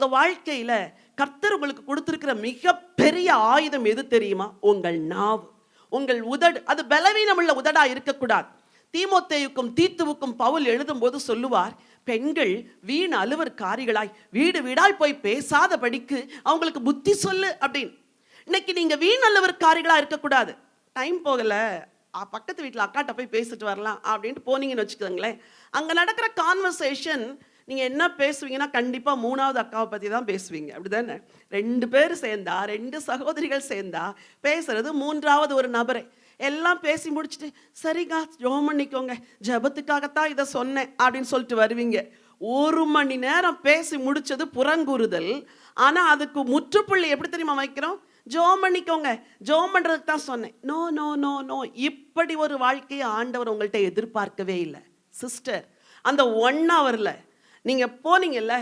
உங்க வாழ்க்கையில கர்த்தர் உங்களுக்கு கொடுத்திருக்கிற மிக பெரிய ஆயுதம் எது தெரியுமா? உங்கள் நாவு, உங்கள் உதடு. அது பலவீனம் உள்ள உதடா இருக்கக்கூடாது. தீமோத்தேயுக்கும் தீத்துவுக்கும் பவுல் எழுதும் போது சொல்லுவார், பெண்கள் வீண் அலுவற்காரிகளாய் வீடு வீடாய் போய் பேசாதபடிக்கு அவங்களுக்கு புத்தி சொல்லு அப்படின்னு. இன்னைக்கு நீங்க வீண் அலுவற்காரிகளா இருக்கக்கூடாது. டைம் போகல, பக்கத்து வீட்டில் அக்காட்ட போய் பேசிட்டு வரலாம் அப்படின்ட்டு போனீங்கன்னு வச்சுக்கோங்களேன். அங்கே நடக்கிற கான்வர்சேஷன் நீங்கள் என்ன பேசுவீங்கன்னா கண்டிப்பாக மூணாவது அக்காவை பற்றி தான் பேசுவீங்க, அப்படி தானே? 2 பேர் சேர்ந்தா, 2 சகோதரிகள் சேர்ந்தா பேசுறது மூன்றாவது ஒரு நபரை. எல்லாம் பேசி முடிச்சுட்டு, சரிங்க ஜெபம் பண்ணிக்கோங்க, ஜெபத்துக்காகத்தான் இதை சொன்னேன் அப்படின்னு சொல்லிட்டு வருவீங்க. 1 மணி நேரம் பேசி முடிச்சது புறங்கூறுதல். ஆனால் அதுக்கு முற்றுப்புள்ளி எப்படி தெரியுமா வைக்கிறோம்? ஜெபம் பண்ணிக்கோங்க, ஜெபம் பண்ணுறதுக்கு தான் சொன்னேன். No no no no. இப்படி ஒரு வாழ்க்கையை ஆண்டவர் உங்கள்கிட்ட எதிர்பார்க்கவே இல்லை. சிஸ்டர், அந்த 1 ஹவரில் நீங்கள் போனீங்கல்ல,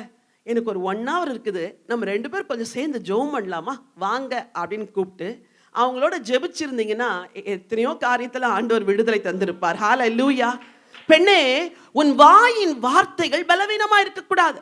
எனக்கு ஒரு 1 ஹவர் இருக்குது, நம்ம 2 பேர் கொஞ்சம் சேர்ந்து ஜெபம் பண்ணலாமா வாங்க அப்படின்னு கூப்பிட்டு அவங்களோட ஜெபிச்சிருந்தீங்கன்னா எத்தனையோ காரியத்தில் ஆண்டவர் விடுதலை தந்திருப்பார். ஹல்லேலூயா. பெண்ணே, உன் வாயின் வார்த்தைகள் பலவீனமா இருக்கக்கூடாது.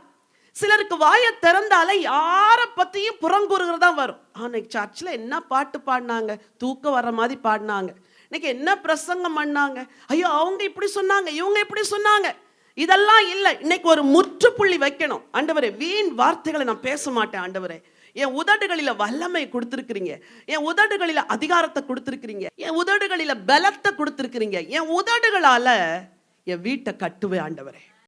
சிலருக்கு வாயை திறந்தாலே யாரை பற்றியும் புறங்கூறுகிறதா வரும். அன்னைக்கு சர்ச்சில் என்ன பாட்டு பாடினாங்க, தூக்கம் வர்ற மாதிரி பாடினாங்க. இன்னைக்கு என்ன பிரசங்கம் பண்ணாங்க, ஐயோ அவங்க இப்படி சொன்னாங்க, இவங்க இப்படி சொன்னாங்க. இதெல்லாம் இல்லை. இன்னைக்கு ஒரு முற்றுப்புள்ளி வைக்கணும். ஆண்டவரே, வீண் வார்த்தைகளை நான் பேச மாட்டேன். ஆண்டவரே, என் உதடுகளில வல்லமை கொடுத்துருக்கிறீங்க, என் உதடுகளில அதிகாரத்தை கொடுத்துருக்கிறீங்க, என் உதடுகளில பலத்தை கொடுத்துருக்கிறீங்க, என் உதடுகளால என் வீட்டை கட்டுவேன் ஆண்டவரே.